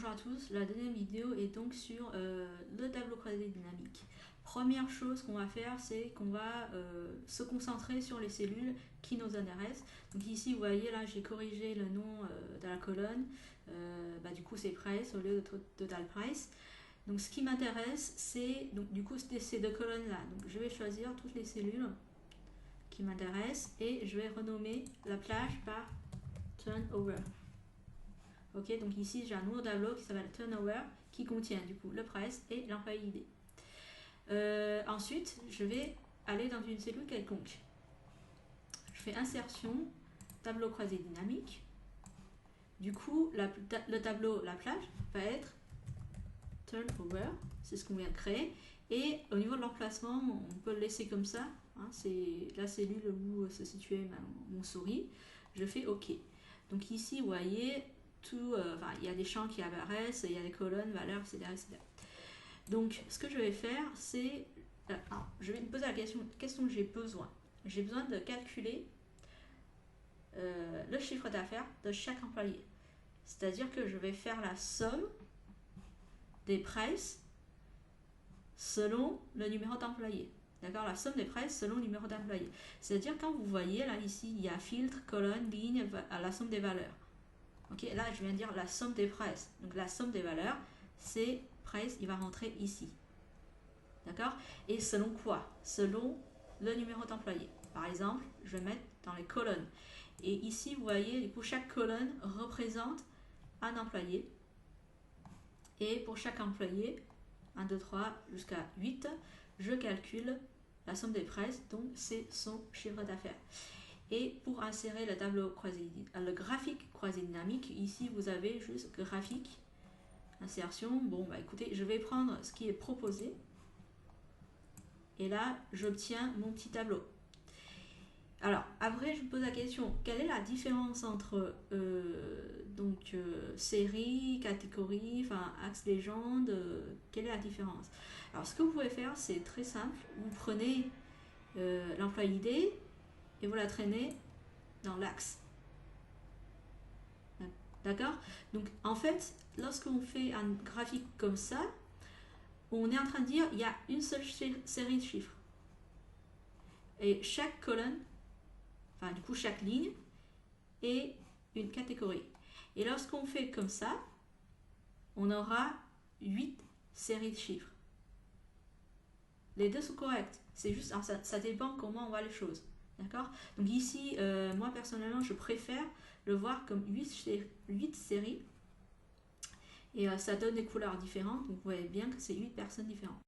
bonjour à tous, la deuxième vidéo est donc sur le tableau croisé dynamique. Première chose qu'on va faire, c'est qu'on va se concentrer sur les cellules qui nous intéressent. Donc ici, vous voyez, là, j'ai corrigé le nom de la colonne. Du coup, c'est price au lieu de total price. Donc ce qui m'intéresse, c'est donc du coup ces deux colonnes-là. Donc je vais choisir toutes les cellules qui m'intéressent et je vais renommer la plage par turnover. Ok, donc ici j'ai un nouveau tableau qui s'appelle Turnover qui contient du coup le price et l'employé ID. Ensuite, je vais aller dans une cellule quelconque. Je fais insertion, tableau croisé dynamique. Du coup, le tableau, la plage, va être Turnover, c'est ce qu'on vient de créer. Et au niveau de l'emplacement, on peut le laisser comme ça. Hein, c'est la cellule où se situait mon souris. Je fais OK. Donc ici, vous voyez, il y a des champs qui apparaissent, il y a des colonnes, valeurs, etc., etc. Donc, ce que je vais faire, c'est... je vais me poser la question, qu'est-ce dont j'ai besoin? J'ai besoin de calculer le chiffre d'affaires de chaque employé. C'est-à-dire que je vais faire la somme des prices selon le numéro d'employé. D'accord, la somme des prices selon le numéro d'employé. C'est-à-dire quand vous voyez, là, ici, il y a filtre, colonne, ligne, la somme des valeurs. Ok, là, je viens de dire la somme des prices. Donc, la somme des valeurs, c'est price, il va rentrer ici. D'accord? Et selon quoi? Selon le numéro d'employé. Par exemple, je vais mettre dans les colonnes. Et ici, vous voyez, du coup, chaque colonne représente un employé. Et pour chaque employé, 1, 2, 3, jusqu'à 8, je calcule la somme des prices, donc c'est son chiffre d'affaires. Et pour insérer le tableau croisé, le graphique croisé dynamique, ici vous avez juste graphique, insertion. Bon, écoutez, je vais prendre ce qui est proposé. Et là, j'obtiens mon petit tableau. Alors, après, je me pose la question, quelle est la différence entre série, catégorie, enfin, axe légende, quelle est la différence? Alors, ce que vous pouvez faire, c'est très simple. Vous prenez l'employé ID et vous la traînez dans l'axe. D'accord? Donc, en fait, lorsqu'on fait un graphique comme ça, on est en train de dire il y a une seule série de chiffres. Et chaque colonne, enfin du coup chaque ligne, est une catégorie. Et lorsqu'on fait comme ça, on aura 8 séries de chiffres. Les deux sont corrects. C'est juste, ça dépend comment on voit les choses. D'accord? Donc ici, moi personnellement, je préfère le voir comme 8 séries. Et ça donne des couleurs différentes. Donc vous voyez bien que c'est 8 personnes différentes.